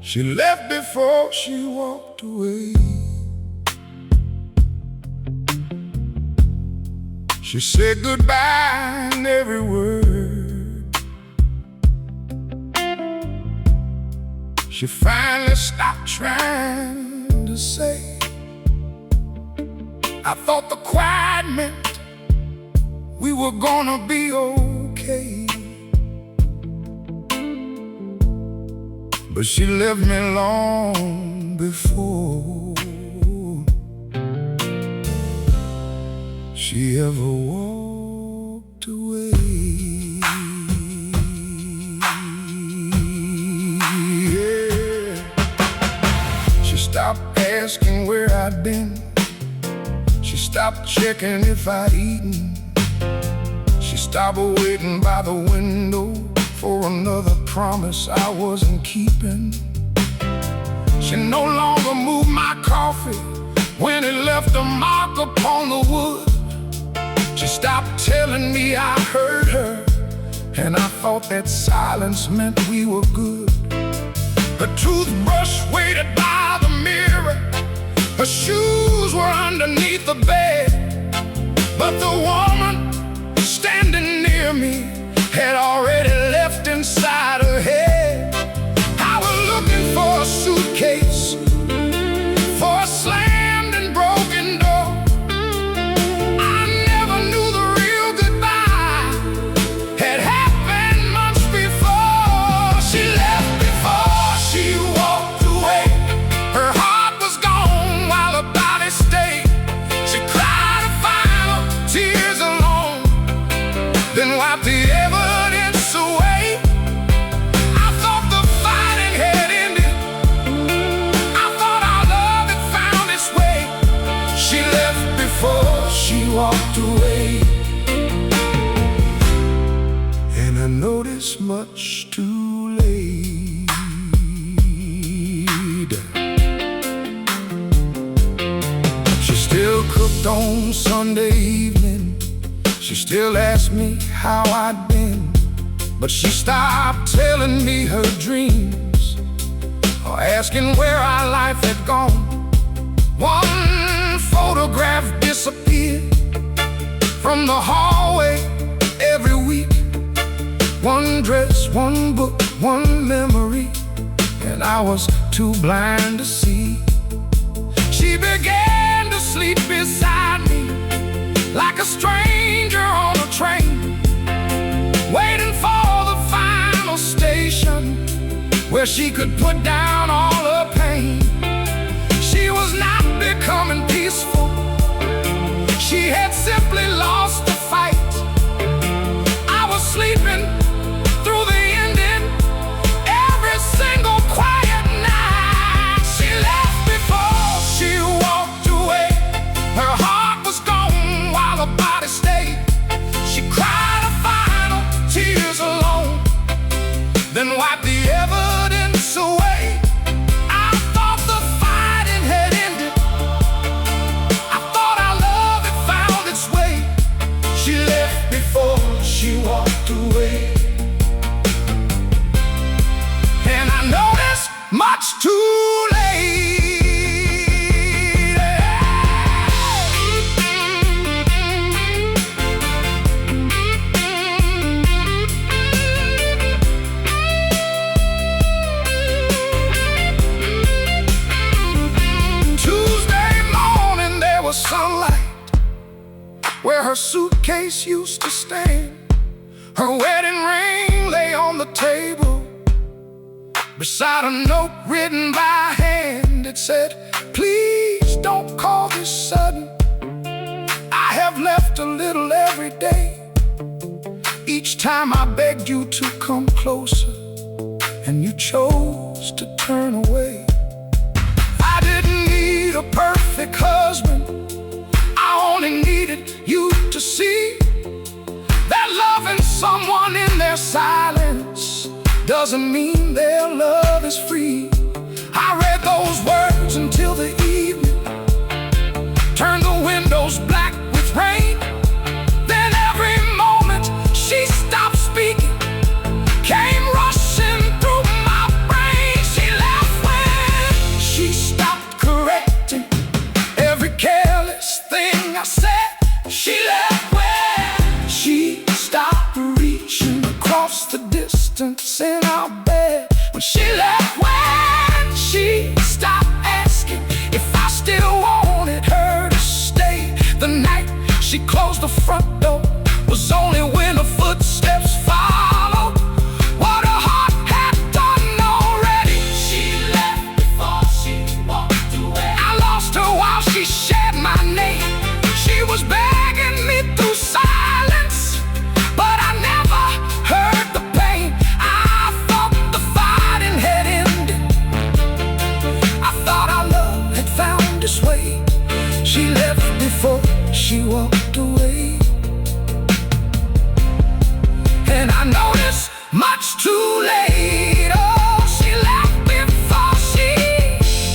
She left before she walked away. She said goodbye in every word. She finally stopped trying to say. I thought the quiet meant we were gonna be okay, but she left me long before she ever walked away. Yeah. She stopped asking where I'd been. She stopped checking if I'd eaten. She stopped waiting by the window for another promise I wasn't keeping. She no longer moved my coffee when it left a mark upon the wood. She stopped telling me I heard her, and I thought that silence meant we were good. Her toothbrush waited by the mirror. Her shoes were underneath the bed. But the woman standing near me had already left inside her head. I was looking for a suitcase, for a slammed and broken door. I never knew the real goodbye had happened months before. She left before she walked away. Her heart was gone while her body stayed. She cried her final tears alone, then wiped the evidence away. I thought the fighting had ended. I thought our love had found its way. She left before she walked away, and I know this much too late. She still cooked on Sunday evening. She still asked me how I'd been, but she stopped telling me her dreams, or asking where our life had gone. One photograph disappeared from the hallway every week. One dress, one book, one memory, and I was too blind to see. She began to sleep beside me like a stranger on a train, waiting for the final station where she could put down all her pain. She was not becoming peaceful. She had simply lost the fight. I was sleeping through the ending every single quiet night. She left before she walked away. Her heart was gone while her body stayed. She cried her final tears alone, then wiped the evidence away. I thought the fighting had ended. I thought our love had found its way. She left before she walked away, and I know this much too late. Sunlight where her suitcase used to stand. Her wedding ring lay on the table beside a note written by hand. It said, "Please don't call this sudden. I have left a little every day. Each time I begged you to come closer, and you chose to turn away. I didn't need a perfect husband. I only needed you to see that loving someone in their silence doesn't mean their love is free." I read those words until the evening, She left when she stopped reaching across the distance in our bed. When she left when she stopped asking if I still wanted her to stay. The night she closed the front door was only when her footsteps followed what her heart had done already. She left before she walked away. I lost her while she shared my name. She was begging me through silence, but I never heard the pain. I thought the fighting had ended. I thought our love had found its way. She left before she walked away. And I noticed much too late. Oh, she left before she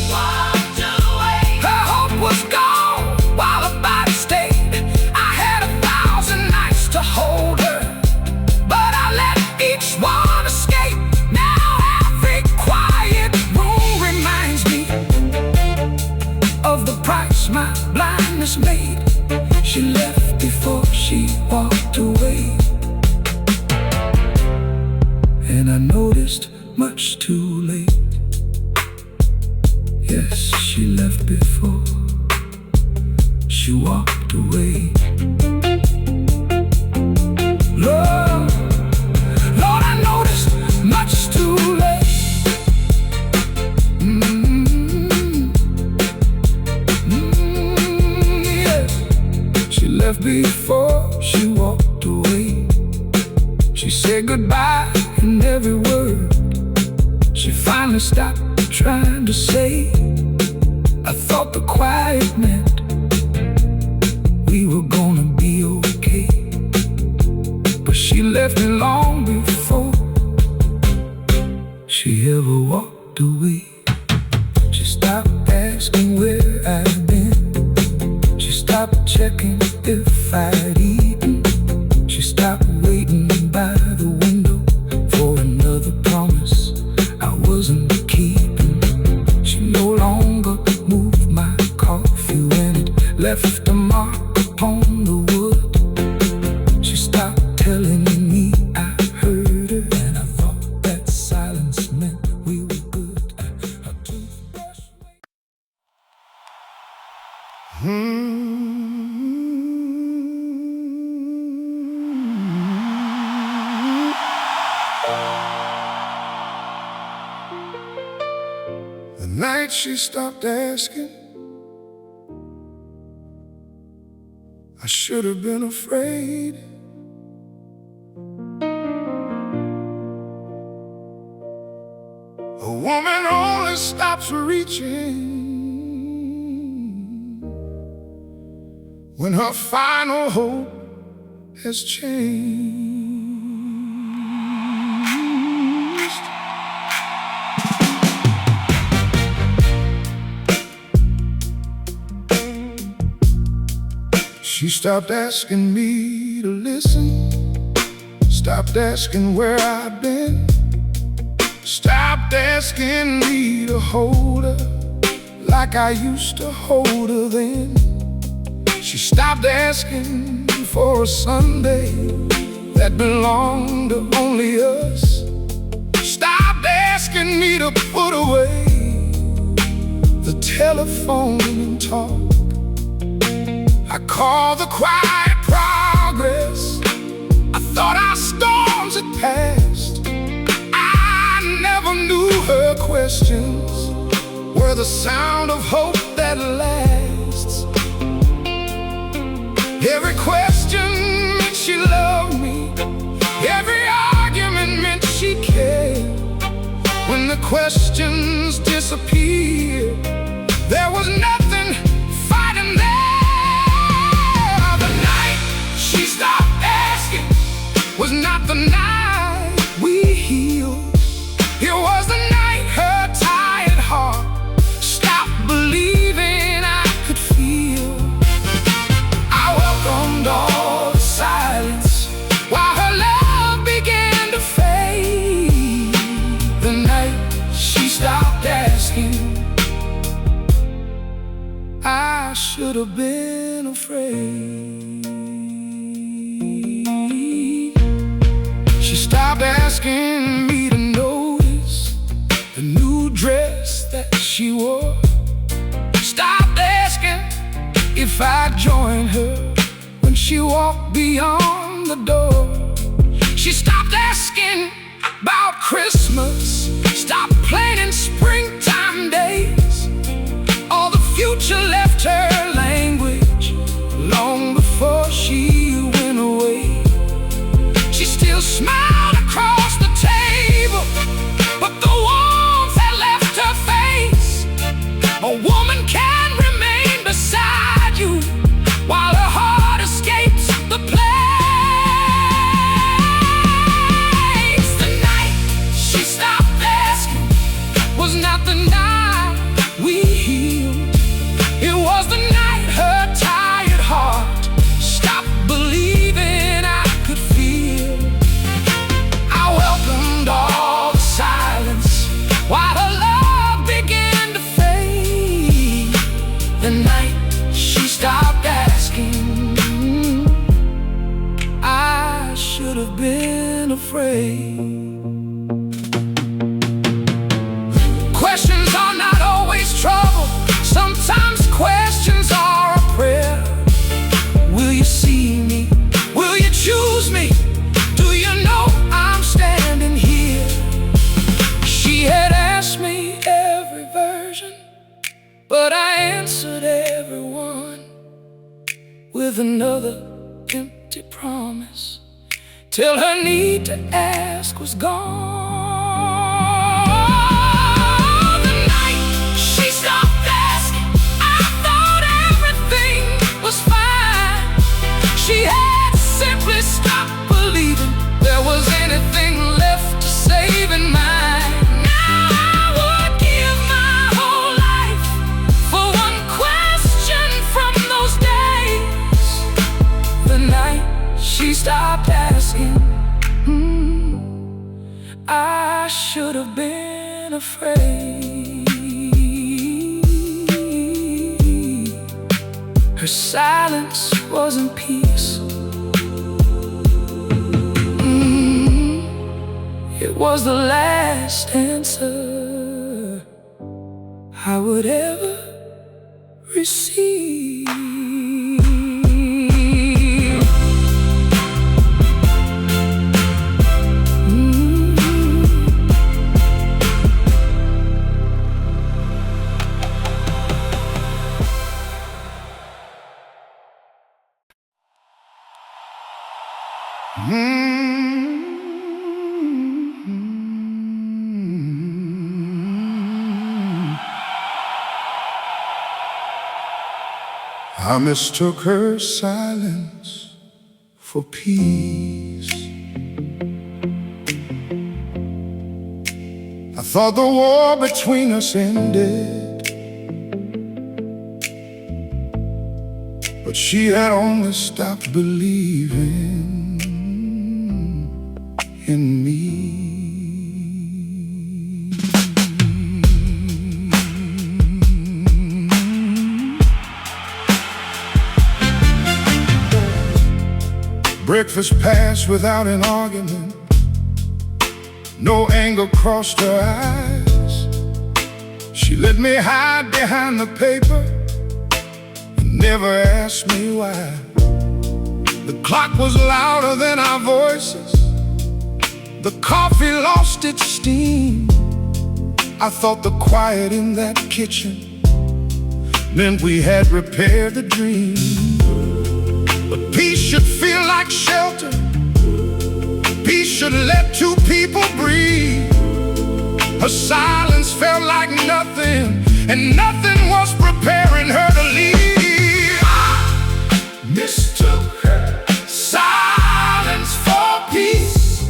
walked away. Her hope was gone while her body stayed. I had 1,000 nights to hold her, but I let each one escape. Now every quiet room reminds me of the price my blindness made. She left before she walked away. And I noticed much too late. Yes, she left before she walked away. Lord, Lord, I noticed much too late. Yes, she left before she walked away. She said goodbye in every word. She finally stopped trying to say. I thought the quiet meant we were gonna be okay, but she left me long before she ever walked away. She stopped asking where I'd been. She stopped checking if I'd eaten. She stopped waiting by the window for another promise I wasn't keeping. She no longer moved my coffee when it left a mark upon the wood. She stopped telling me I heard her, and I thought that silence meant we were good. Her toothbrush The night she stopped asking, I should have been afraid. A woman only stops reaching when her final hope has changed. She stopped asking me to listen, stopped asking where I'd been, stopped asking me to hold her like I used to hold her then. She stopped asking for a Sunday that belonged to only us. Stopped asking me to put away the telephone and talk. I call the quiet progress. I thought our storms had passed. I never knew her questions were the sound of hope that lasts. Every question meant she loved me. Every argument meant she cared. When the questions disappeared, there was nothing fighting there. She stopped asking was not the night we healed. It was the night her tired heart stopped believing I could feel. I welcomed all the silence while her love began to fade. The night she stopped asking, I should have been afraid. stopped asking me to notice the new dress that she wore. Stopped asking if I'd join her when she walked beyond the door. She stopped asking about Christmas, stopped planning springtime days. All the future left her language long before she went away. She still smiled across the table, but the warmth had left her face. A woman can remain beside you while her heart escapes the place. The night she stopped asking was not the night we healed. It was the night her tired heart stopped believing I could feel. I welcomed all the silence while her love began to fade. The night she stopped asking, I should have been afraid. Questions are not always trouble. Sometimes questions are a prayer. Will you see me? Will you choose me? Do you know I'm standing here? She had asked me every version, but I answered every one with another empty promise, till her need to ask was gone. The night she stopped asking, I thought everything was fine. She had simply stopped believing there was anything left to save in mine. Now I would give my whole life for one question from those days. The night she stopped asking, I should have been afraid. Her silence wasn't peace. It was the last answer I would ever receive. I mistook her silence for peace. I thought the war between us ended, but she had only stopped believing in me. Breakfast passed without an argument. No anger crossed her eyes. She let me hide behind the paper and never asked me why. The clock was louder than our voices. The coffee lost its steam. I thought the quiet in that kitchen meant we had repaired the dream. But peace should feel like shelter. Peace should let two people breathe. Her silence felt like nothing, and nothing was preparing her to leave. I mistook her silence for peace,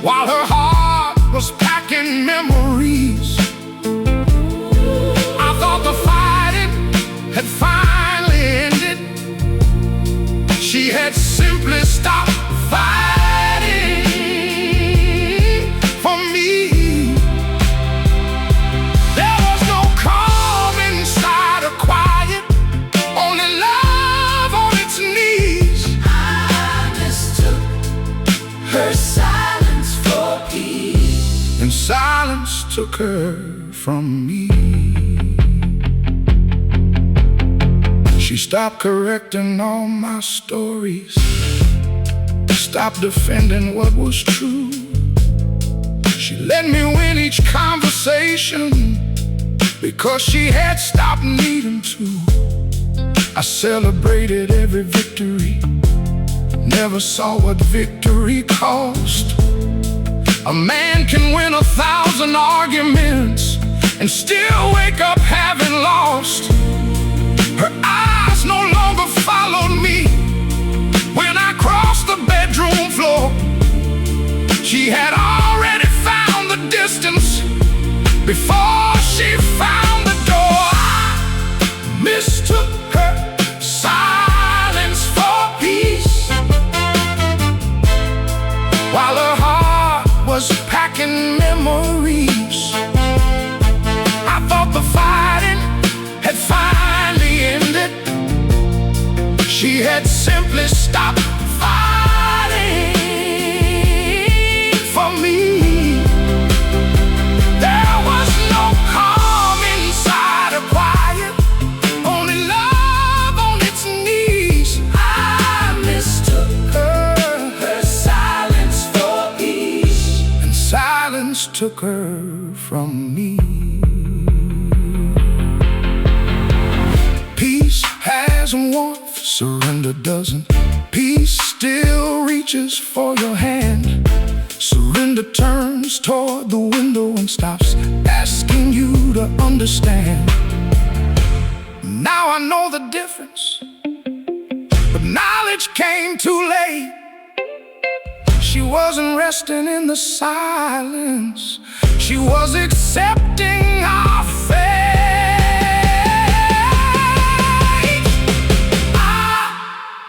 while her heart was packing memories. I thought the fighting had finally ended. She had simply stopped fighting for me. There was no her from me. She stopped correcting all my stories, stopped defending what was true. She let me win each conversation because she had stopped needing to. I celebrated every victory, never saw what victory cost. A man can win 1,000 arguments and still wake up having lost. Her eyes no longer followed me when I crossed the bedroom floor. She had already found the distance before she found the door. I mistook her silence for peace, while her heart was packing memories. I thought the fighting had finally ended. She had simply stopped fighting for me. There was no calm inside her quiet, only love on its knees. I mistook her silence for peace, and silence took her from me. Peace has warmth, surrender doesn't. Peace still reaches for your hand. Surrender turns toward the window and stops asking you to understand. Now I know the difference, but knowledge came too late. She wasn't resting in the silence, she was accepting our fate. I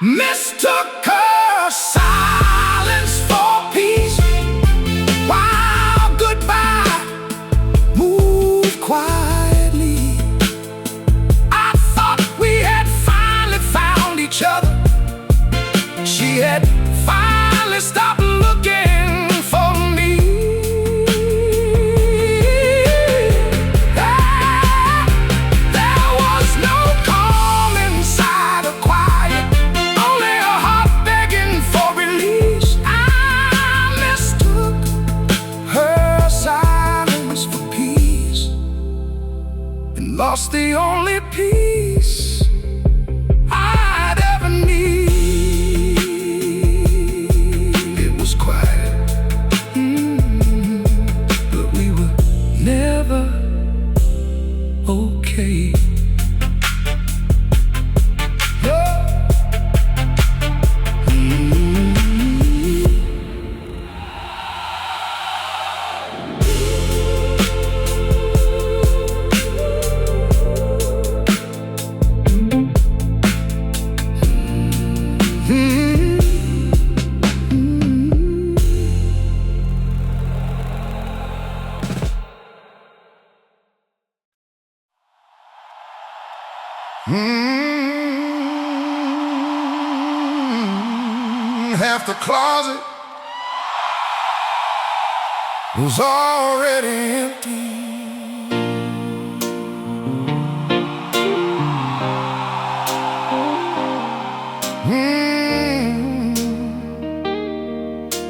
mistook her silence for peace, while goodbye moved quietly. I thought we had finally found each other. She had finally stopped looking for me. There was no calm inside her quiet, only a heart begging for release. I mistook her silence for peace, and lost the only peace I'd ever need. It was quiet, but we were never okay. Half the closet was already empty.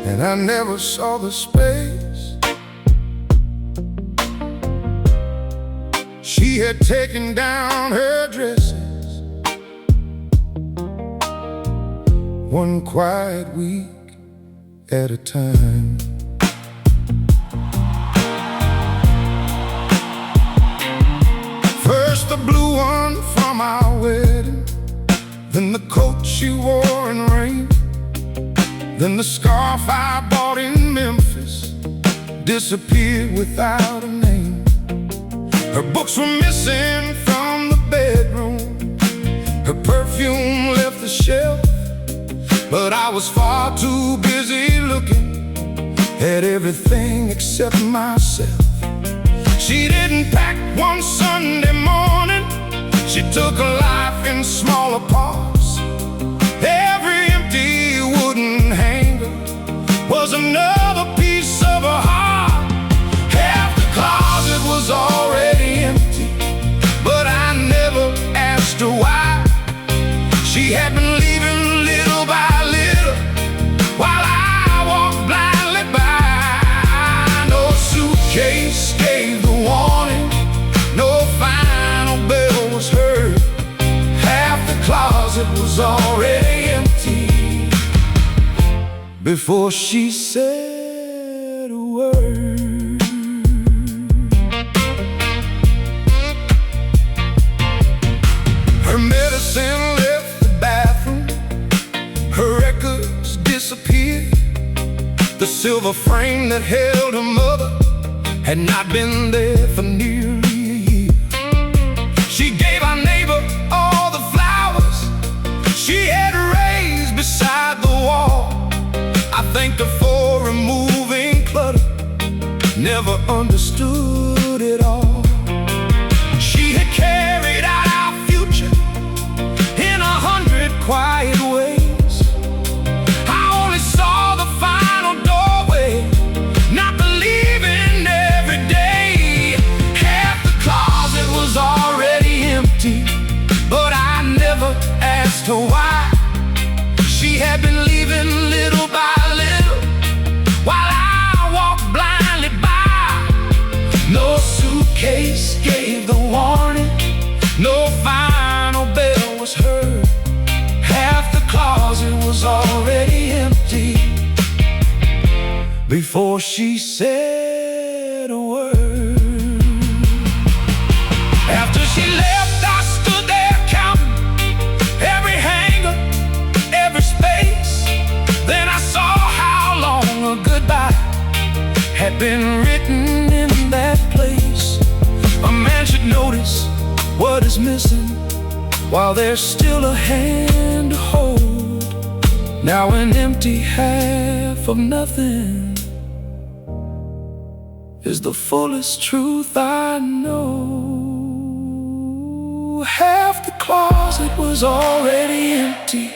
And I never saw the space. She had taken down her dresses one quiet week at a time. First the blue one from our wedding, then the coat she wore in rain, then the scarf I bought in Memphis disappeared without a name. Her books were missing from the bedroom, her perfume left the shelf, but I was far too busy looking at everything except myself. She didn't pack one Sunday morning, she took her life in smaller parts. Every empty wooden hanger was another piece of her heart. Half the closet closet was already empty before she said a word. Her medicine left the bathroom, her records disappeared. The silver frame that held her mother had not been there for nearly a year. She gave our neighbor all the flowers she had raised beside the wall. I thanked her for removing clutter, never understood it all. She had carried out our future in 100 quiet ways. I only saw the final doorway, not believing every day. Half the closet was already empty, but I never asked her why. She had been leaving little by little, while I walked blindly by. No suitcase gave the warning, no final bell was heard. Half the closet was already empty before she said a word. After she left, I stood there counting every hanger, every space. Then I saw how long a goodbye had been written in that place. A man should notice what is missing while there's still a hand to hold. Now an empty half of nothing is the fullest truth I know. Half the closet was already empty,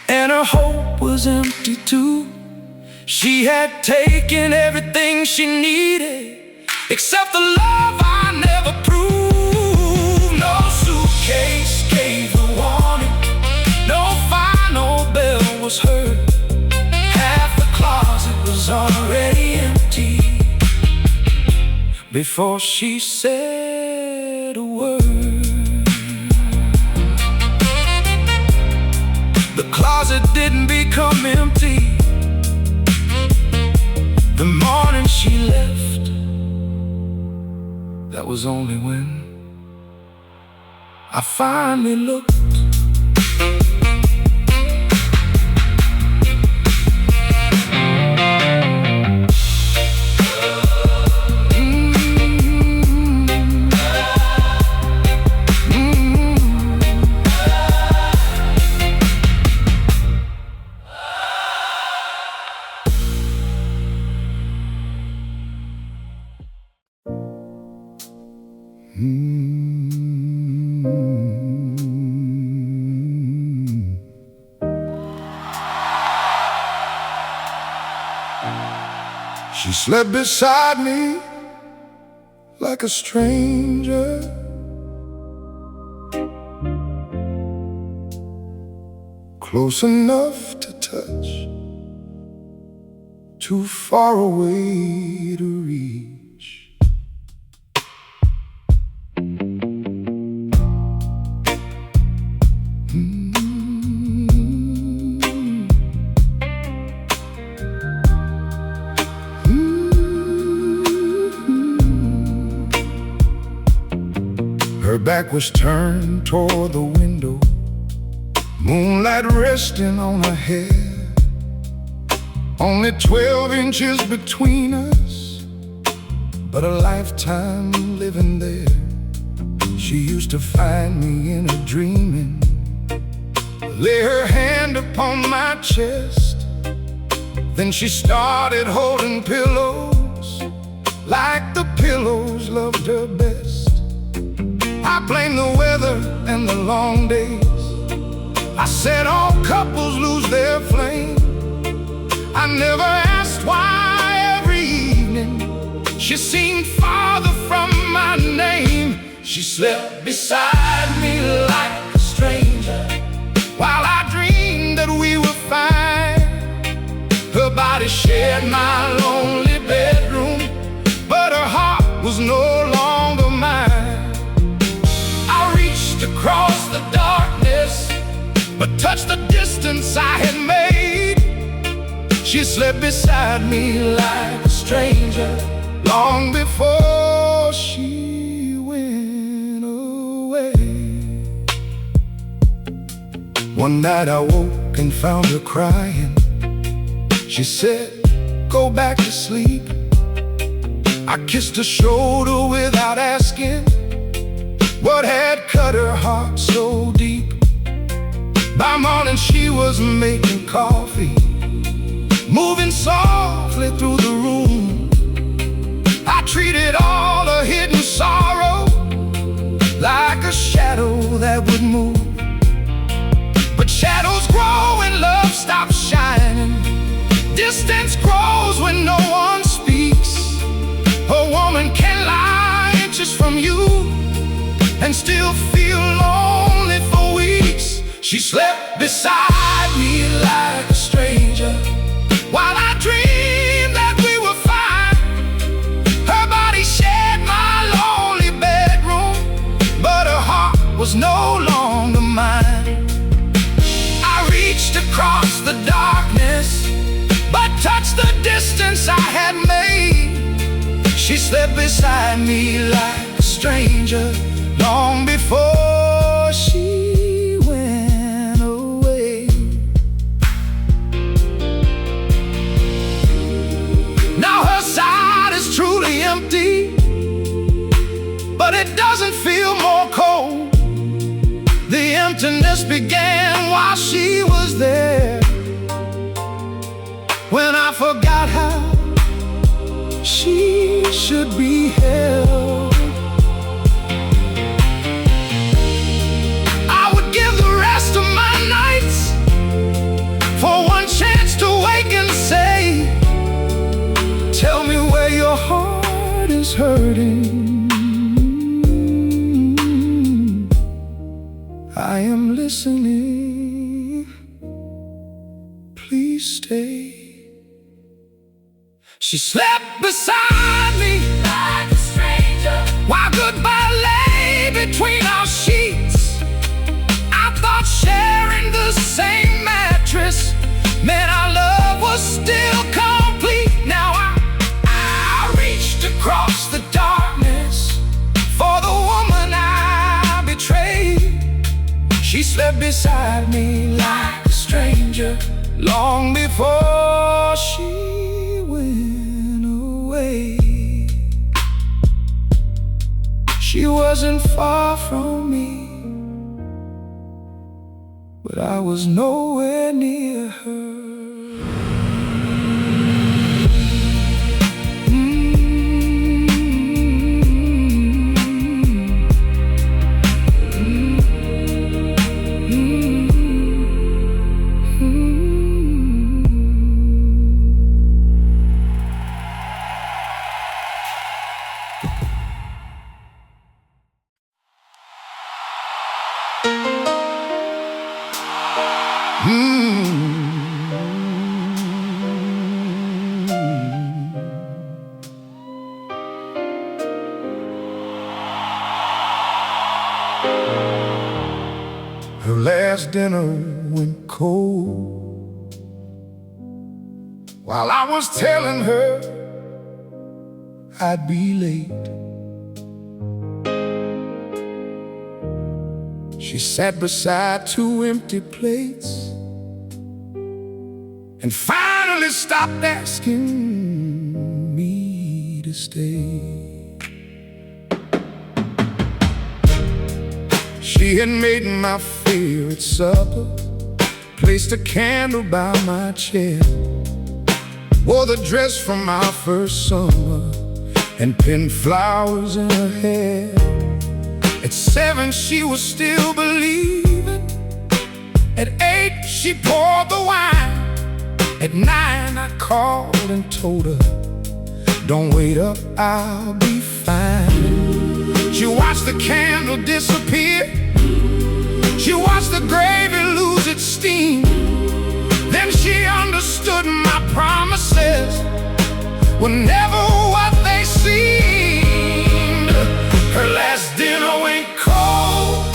and her hope was empty too. She had taken everything she needed, except the love I never proved. No suitcase gave the warning, no final bell was heard. Half the closet was already empty before she said a word. The closet didn't become empty the morning she left. That was only when I finally looked. She slept beside me like a stranger, close enough to touch, too far away to reach. Her back was turned toward the window, moonlight resting on her hair. Only 12 inches between us, but a lifetime living there. She used to find me in her dreaming, lay her hand upon my chest. Then she started holding pillows like the pillows loved her best. I blame the weather and the long days. I said all couples lose their flame. I never asked why every evening she seemed farther from my name. She slept beside me like a stranger, while I dreamed that we were fine. Her body shared my lonely bedroom, but her heart was no longer mine. I reached across the darkness She slept beside me like a stranger long before she went away. One night I woke and found her crying. She said, "Go back to sleep." I kissed her shoulder without asking what had cut her heart so deep. By morning she was making coffee, moving softly through the room. I treated all her hidden sorrow like a shadow that would move. But shadows grow when love stops shining. Distance grows when no one speaks. A woman can lie inches from you and still feel lonely for weeks. She slept beside me like a stranger while I dreamed that we were fine. Her body shared my lonely bedroom, but her heart was no longer mine. I reached across the darkness, but touched the distance I had made. She slept beside me like a stranger long before she went away. Now her side is truly empty, but it doesn't feel more cold. The emptiness began while she was there, when I forgot how she should be held. I would give the rest of my nights for one chance to wake and say, "Tell me where your heart is hurting. I am listening. Please stay." She slept beside me like a stranger while goodbye lay between our sheets. I thought sharing the same mattress meant our love was still complete. Now I reached across the darkness for the woman I betrayed. She slept beside me like a stranger long before she went away. She wasn't far from me, but I was nowhere near her. Her last dinner went cold while I was telling her I'd be late. She sat beside two empty plates and finally stopped asking me to stay. She had made my favorite supper, placed a candle by my chair, wore the dress from our first summer, and pinned flowers in her hair. At 7 she was still believing. At 8 she poured the wine. At 9 I called and told her, "Don't wait up, I'll be fine." She watched the candle disappear. She watched the gravy lose its steam. Then she understood my promises were never what they seemed. Her last dinner went cold,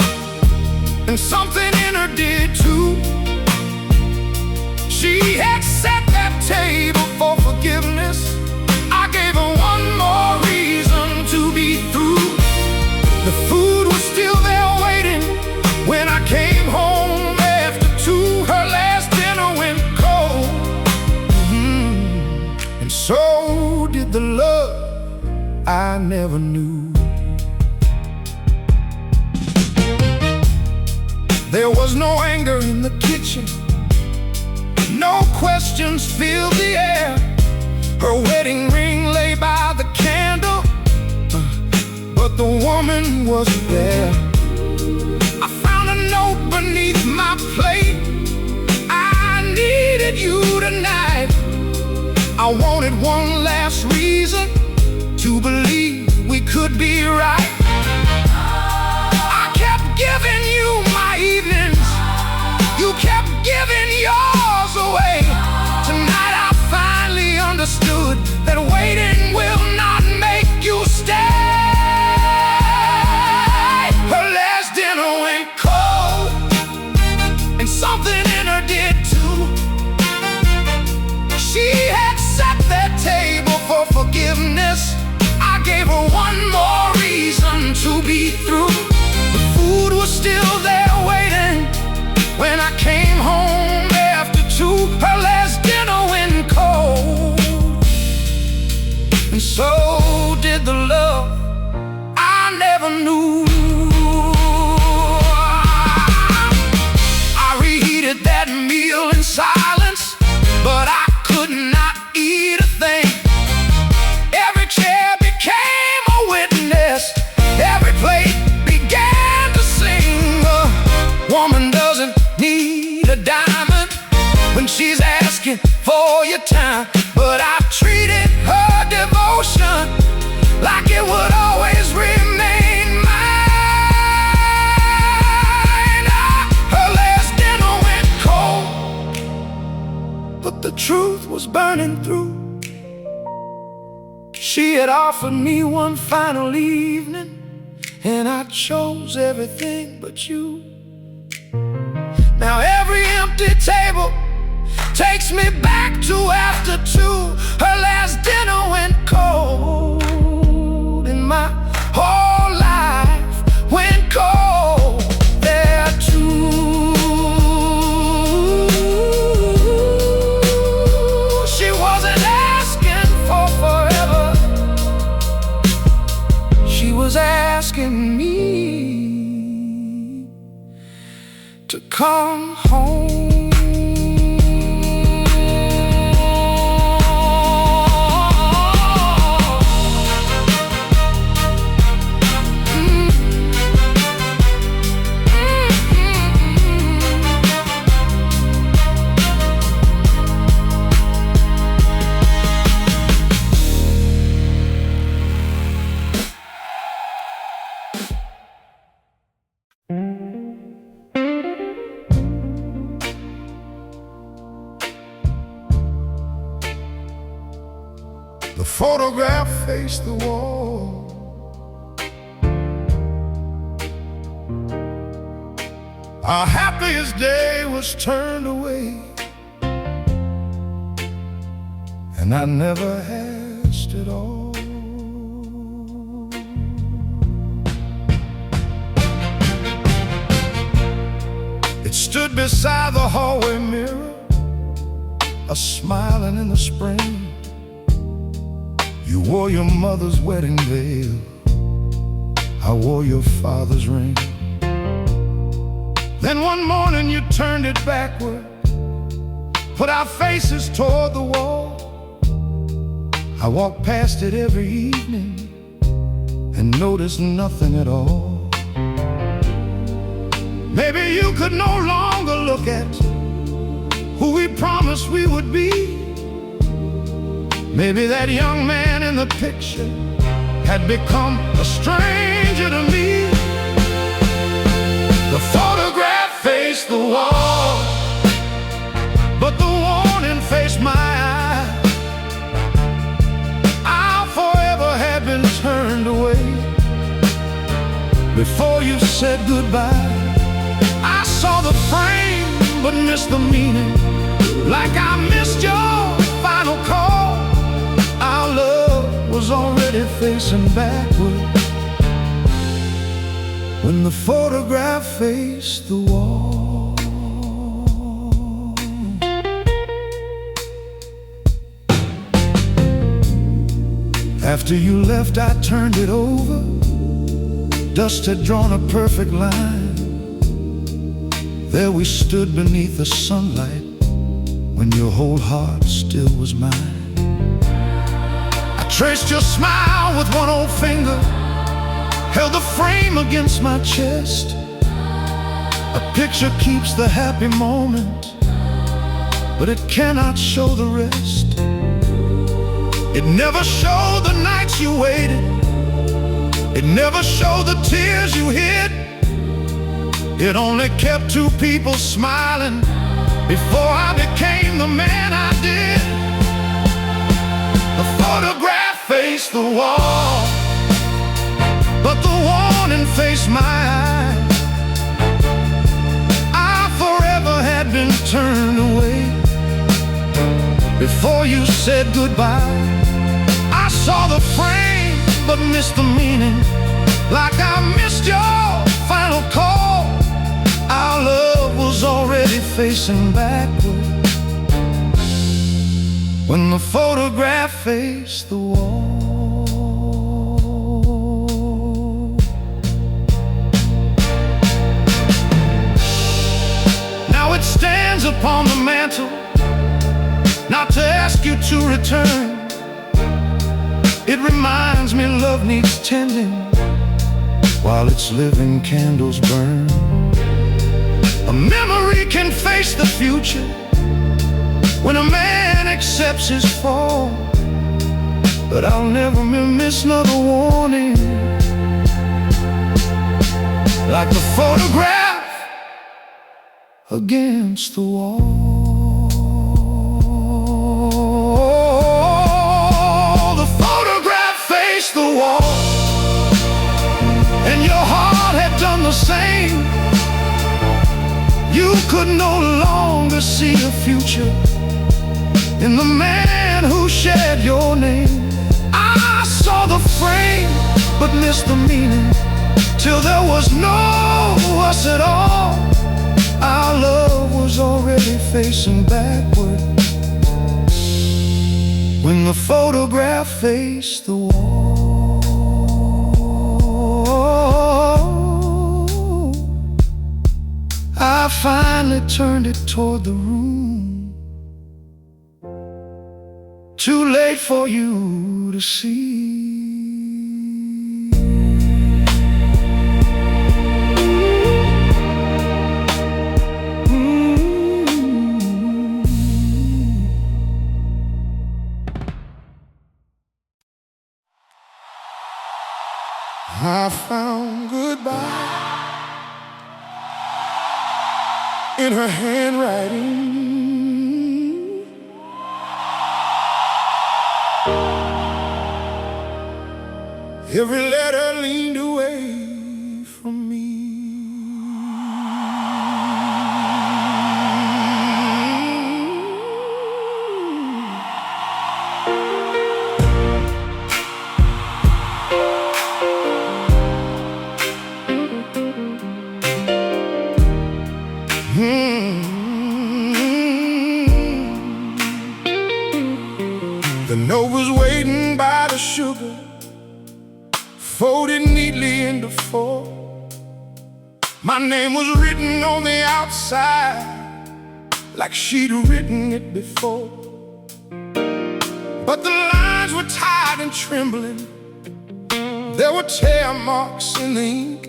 and something in her did too. She had set that table for forgiveness. I gave her one more reason to be through. The food was still there waiting when I came home after 2. Her last dinner went cold, and so did the love I never knew. There was no anger in the kitchen, no questions filled the air. Her wedding ring lay by the candle, but the woman wasn't there. I found a note beneath my plate. I needed you tonight. I wanted one last reason to believe we could be right. I kept giving you my evenings, you kept giving yours away. Tonight I finally understood that waiting will not make you stay. Her last dinner went cold, and something in her did too. She had set that table for forgiveness. I gave her one more reason to be through. The food was still there waiting when I came home after 2. Her last dinner went cold, and so did the love I never knew. I reheated that meal in silence, but I could not eat a thing. Every chair became a witness, every plate began to sing. A woman doesn't need a diamond when she's asking for your time, but I treated her devotion like it would always remain mine. Her last dinner went cold, but the truth was burning through. She had offered me one final evening, and I chose everything but you. Now every empty table takes me back to after 2. Her last dinner went cold, and my whole life went cold there too. She wasn't asking for forever, she was asking me to come home. The photograph faced the wall. Our happiest day was turned away, and I never asked at all. It stood beside the hallway mirror, a smiling in the spring. You wore your mother's wedding veil, I wore your father's ring. Then one morning you turned it backward, put our faces toward the wall. I walked past it every evening and noticed nothing at all. Maybe you could no longer look at who we promised we would be. Maybe that young man in the picture had become a stranger to me. The photograph faced the wall, but the warning faced my eye. I'll forever have been turned away before you said goodbye. I saw the frame but missed the meaning, like I missed your was already facing backward when the photograph faced the wall. After you left, I turned it over. Dust had drawn a perfect line. There we stood beneath the sunlight when your whole heart still was mine. I traced your smile with one old finger, held the frame against my chest. A picture keeps the happy moment, but it cannot show the rest. It never showed the nights you waited. It never showed the tears you hid. It only kept two people smiling before I became the man I did. The photograph faced the wall, but the warning faced my eyes. I forever had been turned away before you said goodbye. I saw the frame but missed the meaning, like I missed your final call. Our love was already facing backward when the photograph faced the wall. Now it stands upon the mantle, not to ask you to return. It reminds me love needs tending while its living candles burn. A memory can face the future when a man accepts his fall, but I'll never miss another warning like the photograph against the wall. The photograph faced the wall, and your heart had done the same. You could no longer see the future in the man who shared your name. I saw the frame but missed the meaning, till there was no us at all. Our love was already facing backward when the photograph faced the wall. I finally turned it toward the room, too late for you to see. I found goodbye in her handwriting. Every letter leaned away from me. The note was waiting by the sugar, folded neatly into four. My name was written on the outside, like she'd written it before. But the lines were tired and trembling. There were tear marks in the ink.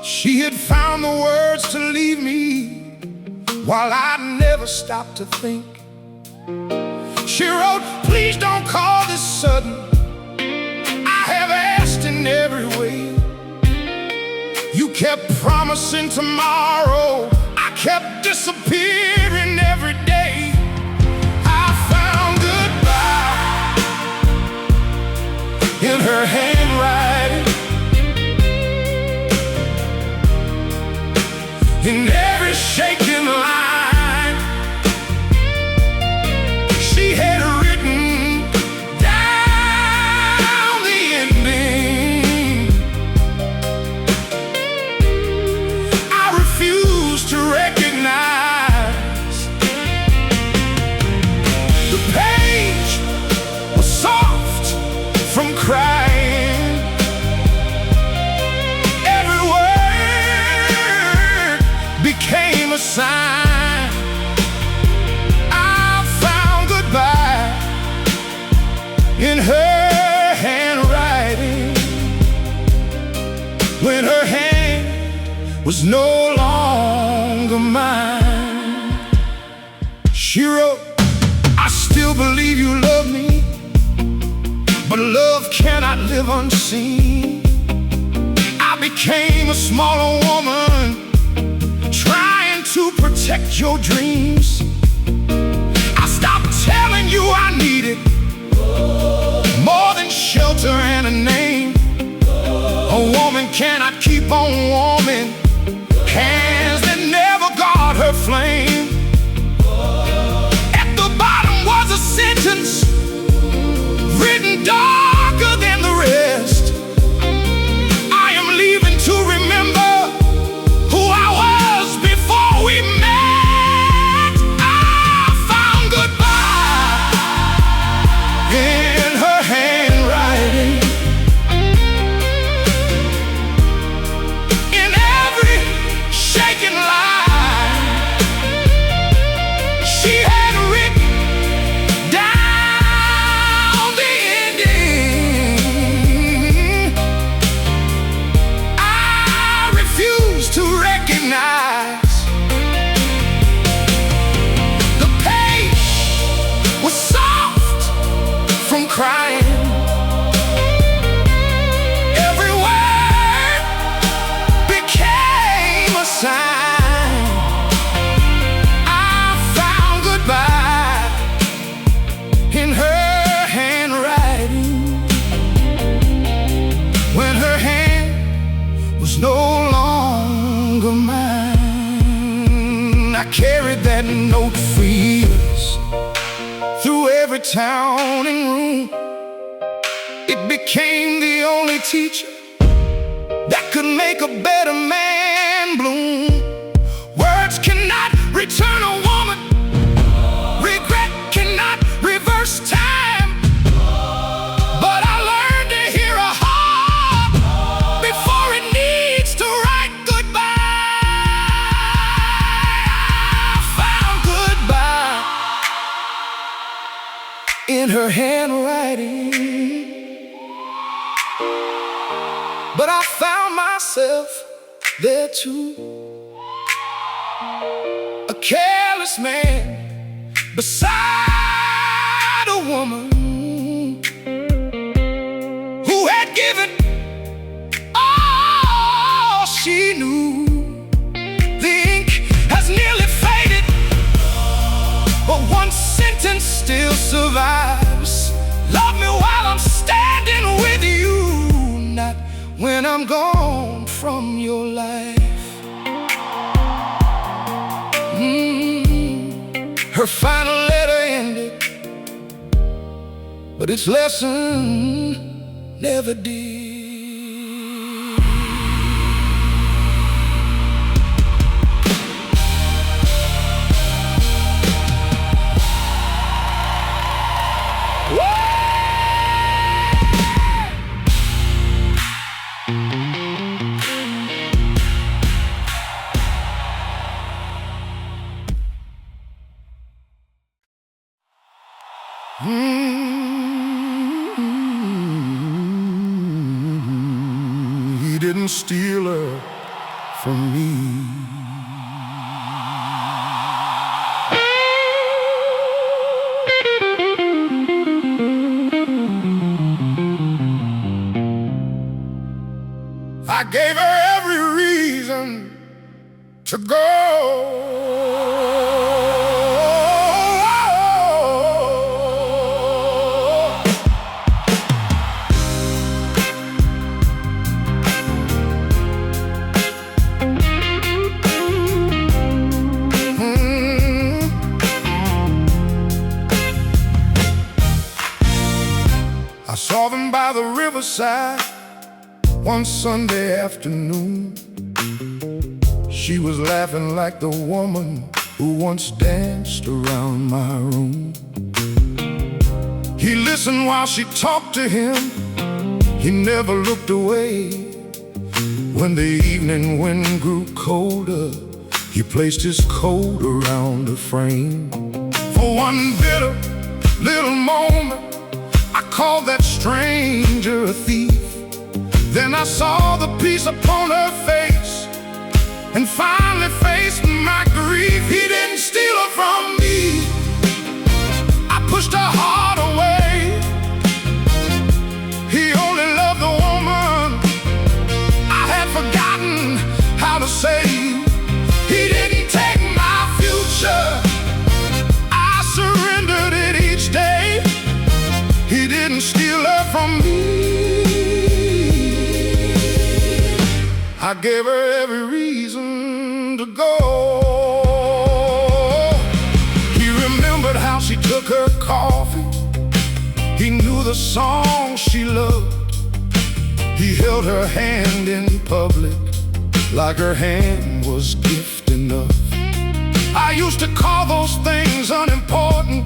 She had found the words to leave me, while I never stopped to think. She wrote, "Please don't call this sudden. I have asked in every way. You kept promising tomorrow. I kept disappearing every day. I found goodbye in her handwriting, in every shaking line. She had written down sign. I found goodbye in her handwriting, when her hand was no longer mine. She wrote, I still believe you love me, but love cannot live unseen. I became a smaller woman, trying to protect your dreams. I stopped telling you I needed more than shelter and a name. A woman cannot keep on warming hands that never guard her flame. At the bottom was a sentence written darker than the rest. I am leaving to remember who I was before we met. I found goodbye in her handwriting, in every shaken line. She had written down the ending. I refuse to recognize. The page was soft from crying. Every word became a sign. I found goodbye in her handwriting, when her hand was no longer mine. I carried that note for years, through every town and room. It became the only teacher that could make a better man bloom. Words cannot return a woman, regret cannot reverse time. But I learned to hear a heart before it needs to write goodbye. I found goodbye in her handwriting, but I found myself there too, a careless man beside a woman who had given all she knew. The ink has nearly faded, but one sentence still survives. Love me while I'm standing with you, not when I'm gone from your life. Her final letter ended, but its lesson never did. He didn't steal her from me. I gave her every reason to go. I saw them by the riverside one Sunday afternoon. She was laughing like the woman who once danced around my room. He listened while she talked to him. He never looked away. When the evening wind grew colder He placed his coat around her frame. For one bitter little moment, I called that stranger a thief. Then I saw the peace upon her face, and finally faced my grief. He didn't steal her from me, I pushed her heart away. He only loved the woman I had forgotten how to save. He didn't take my future, I surrendered it each day. He didn't steal her from me, I gave her every reason to go. He remembered how she took her coffee, he knew the song she loved. He held her hand in public like her hand was gift enough. I used to call those things unimportant,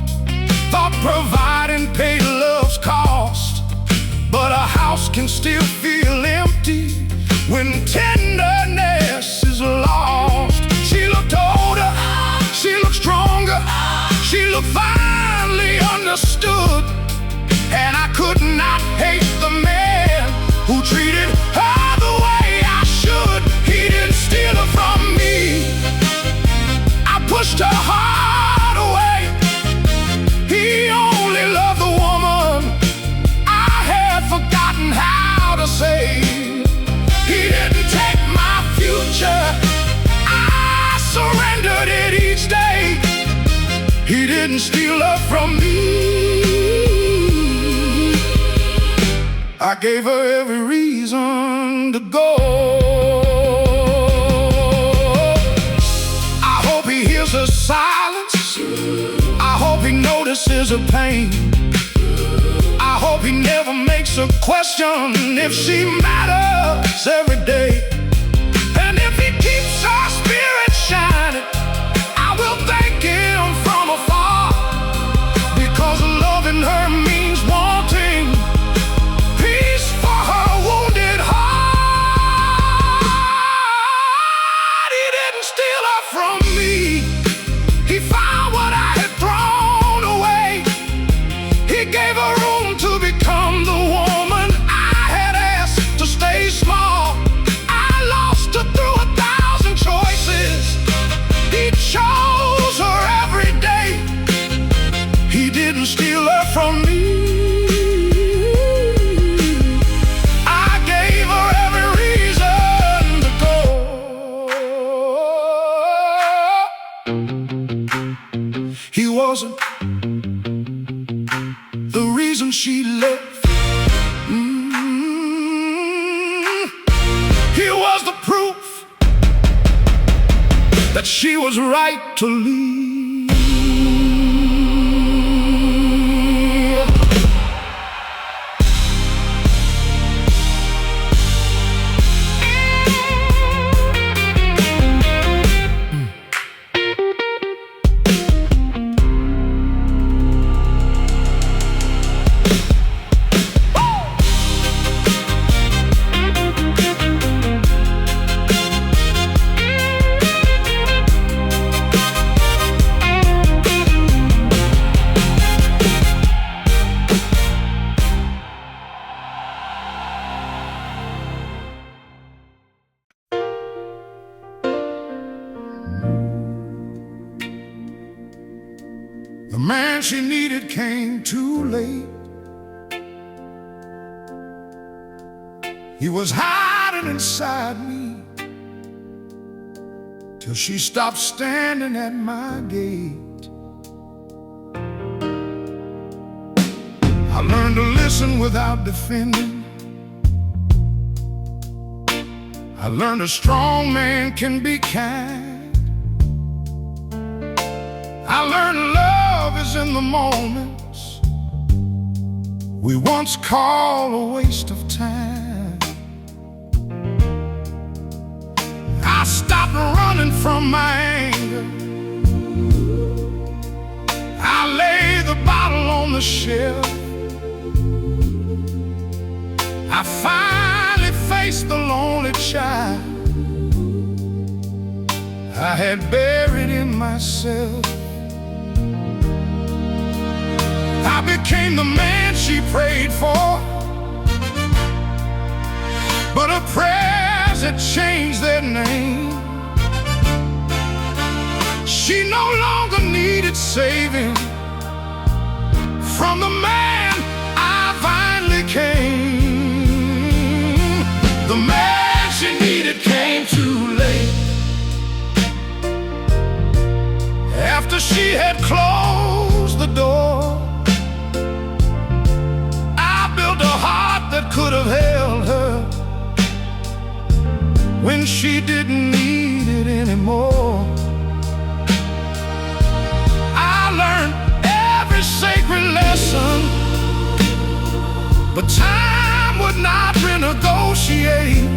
thought providing paid love's cost. But a house can still feel empty when tenderness is lost. She looked older, she looked stronger, she looked finally understood. And I could not hate the man who treated her the way I should. He didn't steal her from me, I pushed her heart away. He only loved the woman I had forgotten how to save. He didn't take my future, I surrendered it each day. He didn't steal her from me, I gave her every reason to go. I hope he hears her silence, I hope he notices her pain. I hope he never makes her question if she matters every day. And if he keeps her spirit shining, I will thank him from afar, because loving her means wanting peace for her wounded heart. He didn't steal her from me, he found what I had thrown away. He gave her room to become the woman I had asked to stay small. I lost her through 1,000 choices, he chose her every day. He didn't steal her from me, I gave her every reason to go. He wasn't the reason she left, he was the proof that she was right to leave. The man she needed came too late. He was hiding inside me till she stopped standing at my gate. I learned to listen without defending. I learned a strong man can be kind. I learned love is in the moments we once called a waste of time. I stopped running from my anger. I laid the bottle on the shelf. I finally faced the lonely child I had buried in myself. I became the man she prayed for, but her prayers had changed their name. She no longer needed saving from the man I finally came. The man she needed came too late. After she had closed the door, I built a heart that could have held her when she didn't need it anymore. I learned every sacred lesson, but time would not renegotiate.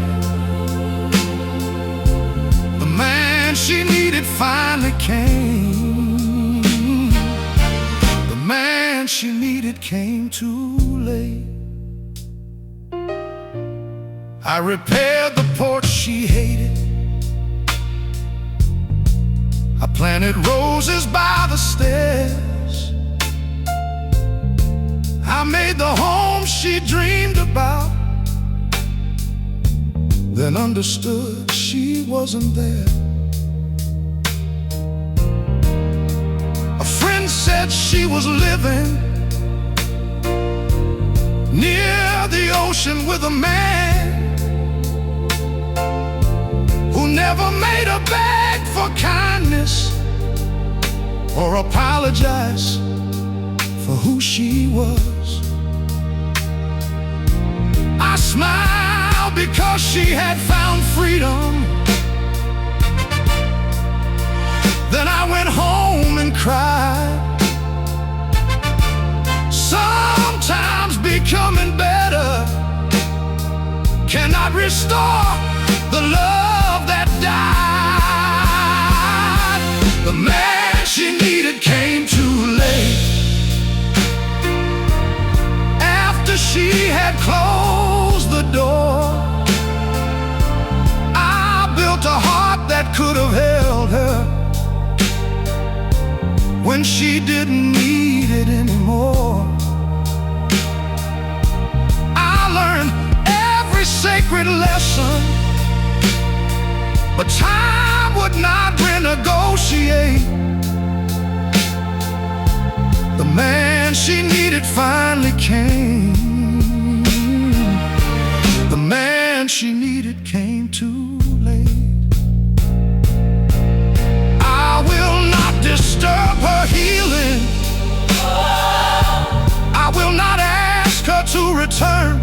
The man she needed finally came. The man she needed came too late. I repaired the porch she hated. I planted roses by the stairs. I made the home she dreamed about, then understood she wasn't there. A friend said she was living near the ocean with a man who never made her beg for kindness or apologize for who she was. I smiled because she had found freedom. Then I went home and cried. Sometimes becoming better cannot restore the love that died. The man she needed came too late. After she had closed the door, I built a heart that could have held her when she didn't need it anymore. I learned every sacred lesson, but time would not renegotiate. The man she needed finally came. The man she needed came too late. I will not disturb her healing. I will not ask her to return.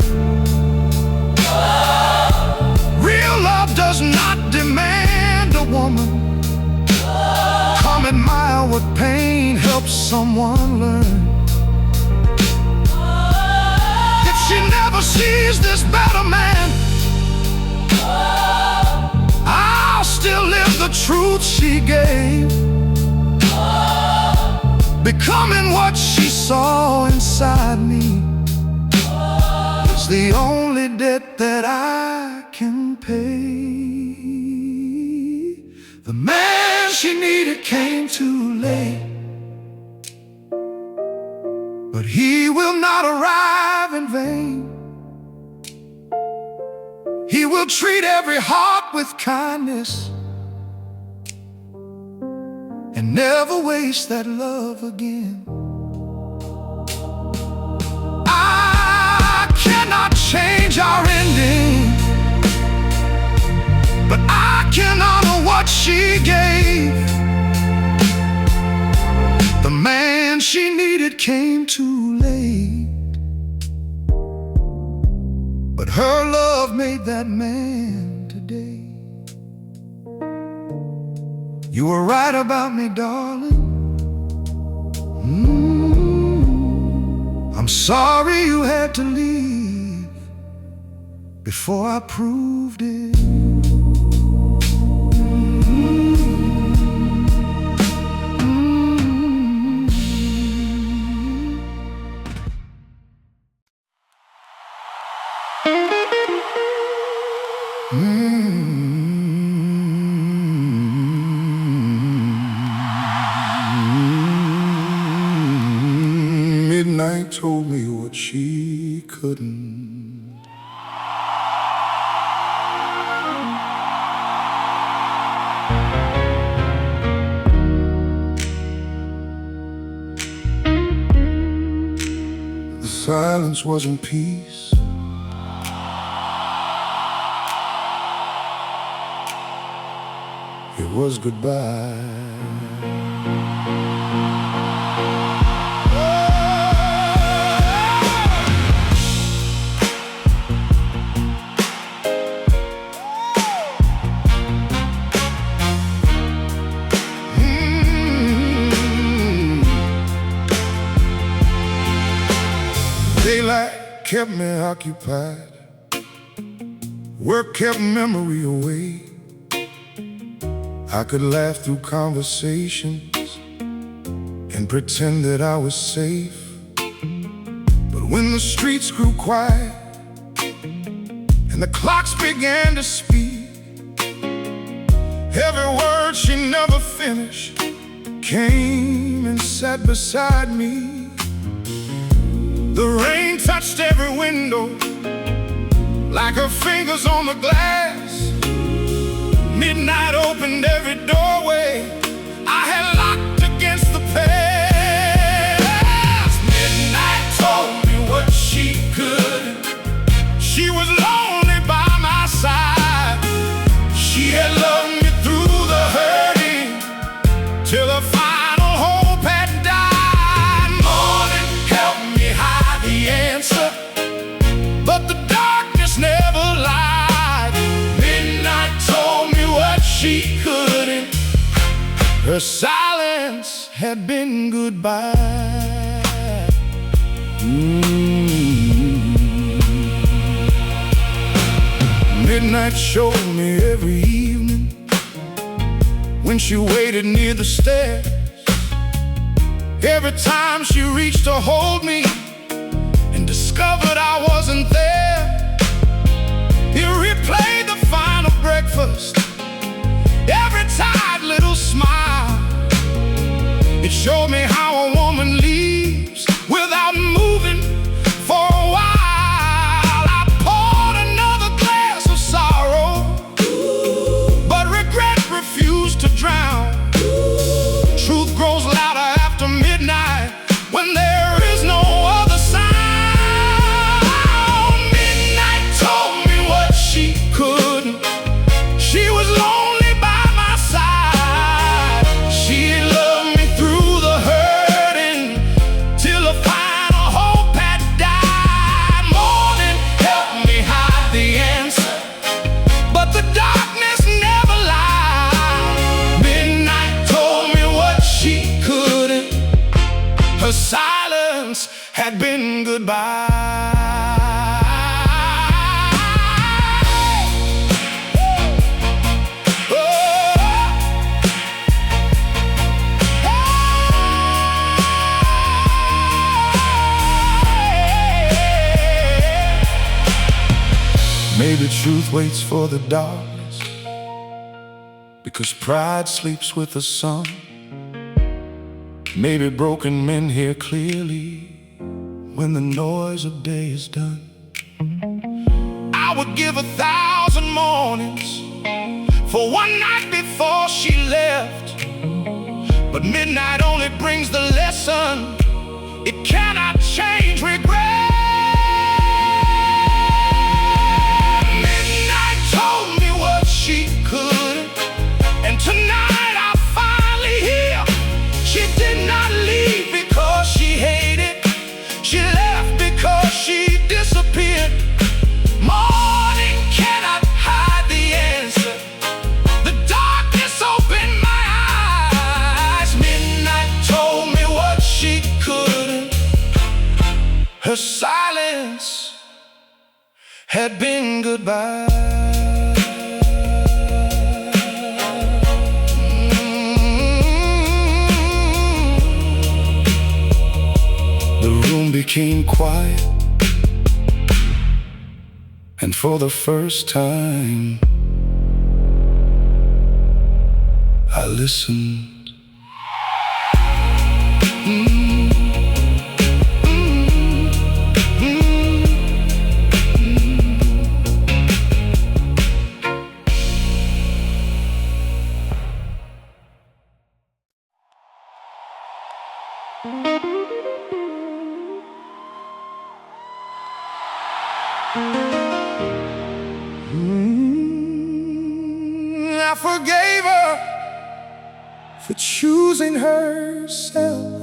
Real love does not demand a woman come admire what pain helps someone learn. If she never sees this better man, I'll still live the truth she gave, becoming what she saw inside me. It's the only debt that I can pay. The man she needed came too late, but he will not arrive in vain. He will treat every heart with kindness and never waste that love again. I cannot change our ending, but I can honor what she gave. The man she needed came too late, but her love made that man today. You were right about me, darling. I'm sorry you had to leave before I proved it. couldn't. The silence wasn't peace. It was goodbye. Daylight kept me occupied. Work kept memory away. I could laugh through conversations and pretend that I was safe. But when the streets grew quiet and the clocks began to speak, every word she never finished came and sat beside me. The rain touched every window like her fingers on the glass. Midnight opened every doorway I had locked against the past. Midnight told me what she couldn't. She was lonely by my side. She had loved me through the hurting till the final hope had died. Morning helped me hide the answer, but the darkness never lied. Midnight told me what she couldn't. Her silence had been goodbye. Midnight showed me every evening when she waited near the stairs. Every time she reached to hold me and discovered I wasn't there, you replayed the final breakfast, every tired little smile. It showed me how a woman leaves without moving for a while. I poured another glass of sorrow, but regret refused to drown. Truth grows louder after midnight when there is no other sound. Midnight told me what she couldn't. She was lonely by my side. She loved me through the hurting till the final hope had died. Morning helped me hide the answer, but the darkness never lied. Midnight told me what she couldn't. Her silence had been goodbye. Maybe truth waits for the darkness, because pride sleeps with the sun. Maybe broken men hear clearly when the noise of day is done. I would give 1,000 mornings for one night before she left, but midnight only brings the lesson. It cannot change regret. Midnight told me what she couldn't, and tonight I finally hear she did not leave because she hated. She left because she disappeared. Morning cannot hide the answer. The darkness opened my eyes. Midnight told me what she couldn't. Her silence had been goodbye. The room became quiet, and for the first time I listened. I forgave her for choosing herself.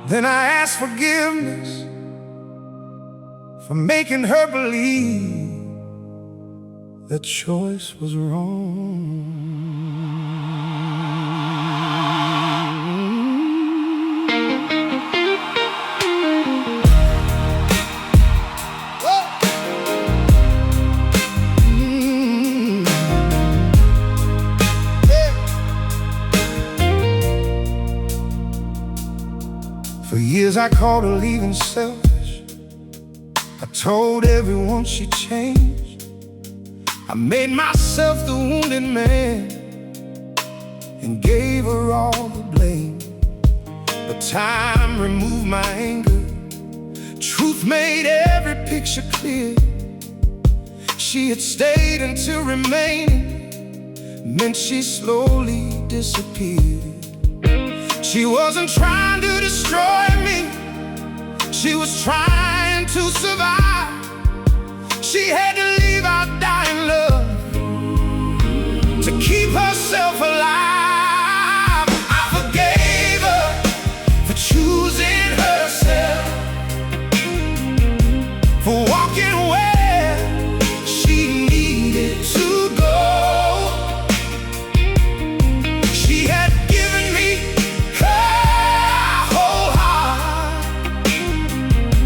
Then I asked forgiveness for making her believe the choice was wrong. For years I called her leaving selfish. I told everyone she changed. I made myself the wounded man and gave her all the blame. But time removed my anger. Truth made every picture clear. She had stayed until remaining meant she slowly disappeared. She wasn't trying to destroy me, she was trying to survive. She had to leave out dying love to keep herself alive. I forgave her for choosing herself, for walking where she needed to go. She had given me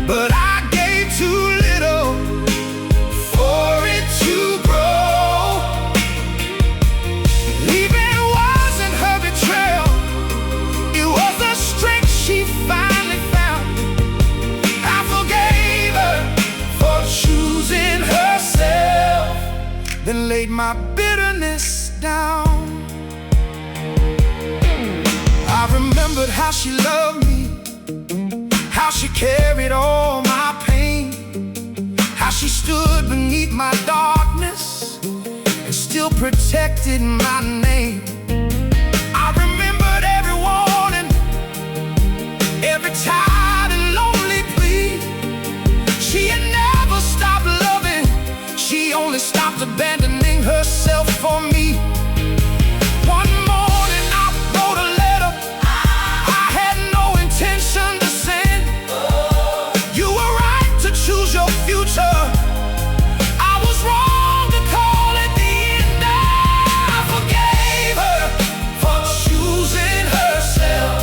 but I gave too little for it to grow. Leaving wasn't her betrayal, it was the strength she finally found. I forgave her for choosing herself, then laid my bitterness down. I remembered how she loved me, how she carried all my pain, how she stood beneath my darkness and still protected my name. I remembered every warning, every tired and lonely plea. She had never stopped loving, she only stopped abandoning herself for me. One morning I wrote a letter I had no intention to send. You were right to choose your future, I was wrong to call it the end. I forgave her for choosing herself,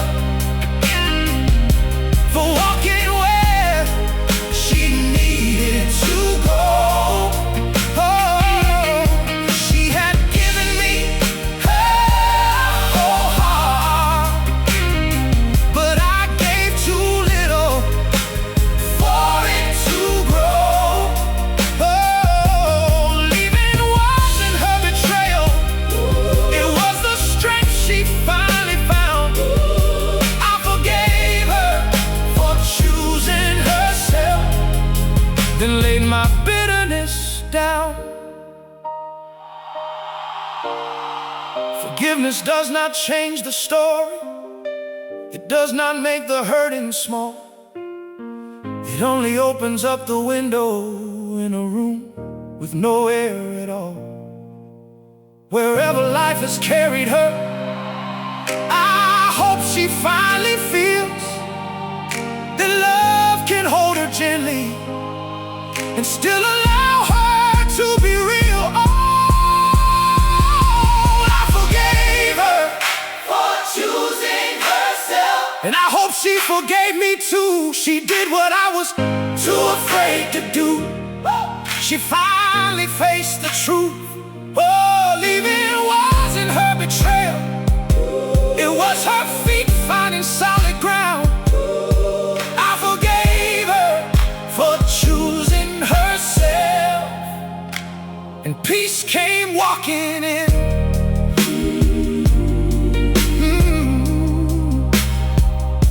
for walking where she needed to go. Oh, she had given me her whole heart, but I gave too little for it to grow. Oh, leaving wasn't her betrayal, it was the strength she finally found. I forgave her for choosing herself, then laid my bitterness down. Forgiveness does not change the story, it does not make the hurting small. It only opens up the window in a room with no air at all. Wherever life has carried her, I hope she finally feels that love can hold her gently and still allow her to be real. Oh, I forgave her for choosing herself, and I hope she forgave me too. She did what I was too afraid to do. She finally faced the truth. Oh, leaving wasn't her betrayal, it was her feet finding solid ground. I forgave her for choosing herself, and peace came walking in.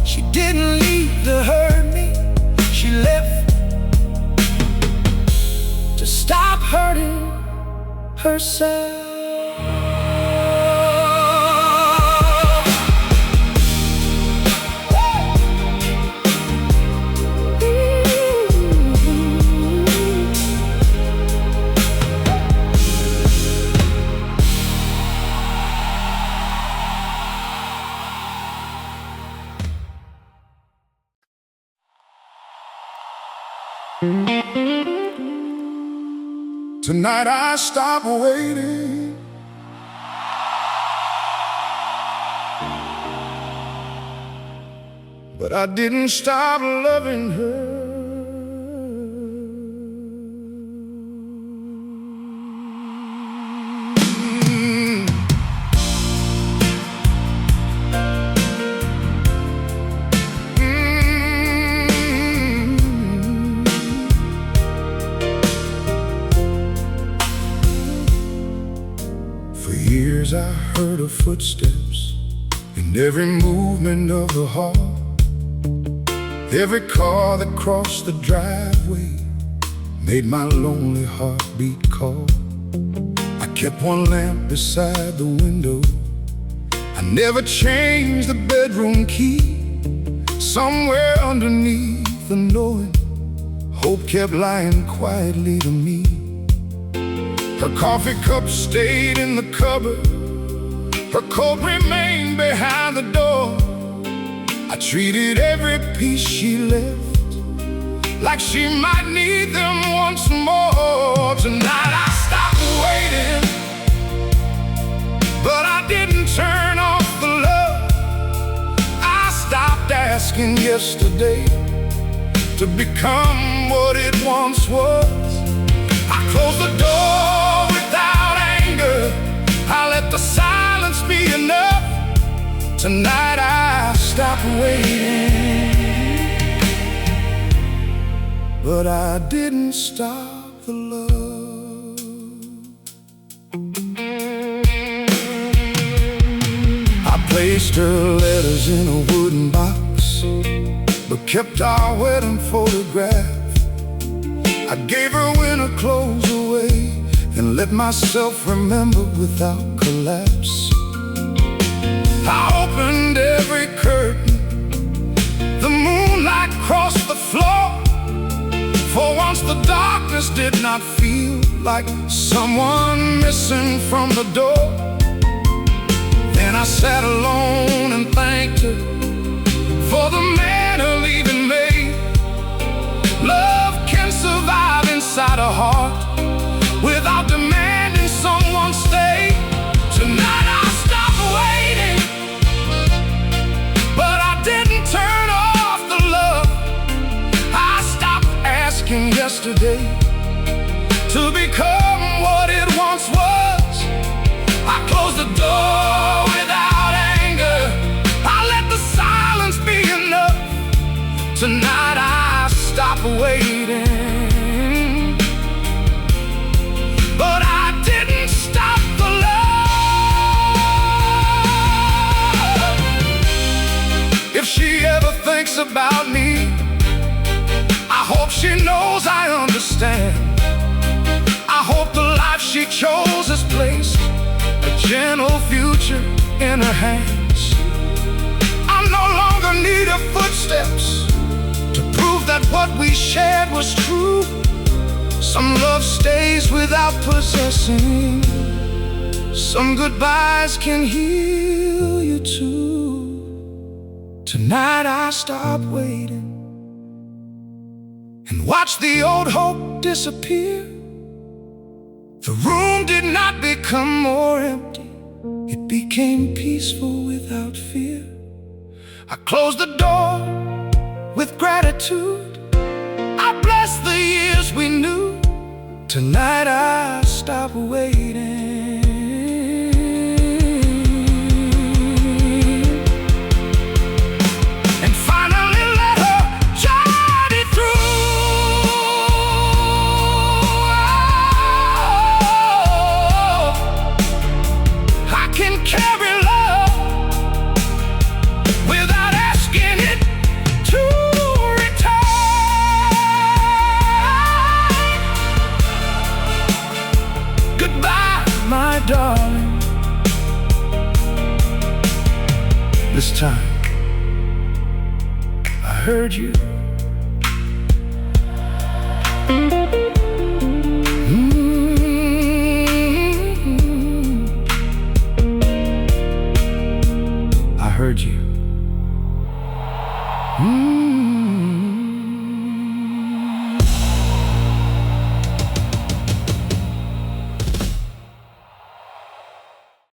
She didn't leave to hurt me, she left to stop hurting herself. Tonight I stop waiting. But I didn't stop loving her. For years I heard her footsteps in every movement of the heart. Every car that crossed the driveway made my lonely heartbeat call. I kept one lamp beside the window. I never changed the bedroom key. Somewhere underneath the knowing, hope kept lying quietly to me. Her coffee cup stayed in the cupboard. Her coat remained behind the door. I treated every piece she left like she might need them once more. Tonight I stopped waiting, but I didn't turn off the love. I stopped asking yesterday to become what it once was. I closed the door without anger. I let the silence be enough. Tonight I stopped waiting, but I didn't stop the love. I placed her letters in a wooden box, but kept our wedding photograph. I gave her winter clothes away and let myself remember without collapse. I opened every curtain. The moonlight crossed the floor. For once the darkness did not feel like someone missing from the door. Then I sat alone and thanked her for the man her leaving made. Love can survive inside a heart without demanding someone stay. Tonight I stopped waiting, but I didn't turn off the love. I stopped asking yesterday to become what it once was. I closed the door without anger. I let the silence be enough. Tonight I stopped waiting, but I didn't stop the love. If she ever thinks about me, I hope she knows I understand. I hope the life she chose has placed a gentle future in her hands. I no longer need her footsteps to prove that what we shared was true. Some love stays without possessing. Some goodbyes can heal you too. Tonight I stopped waiting and watched the old hope disappear. The room did not become more empty. It became peaceful without fear. I closed the door with gratitude. I bless the years we knew. Tonight I stop waiting and finally let her journey through. I can carry love without asking it to return. Goodbye, my darling. This time I heard you.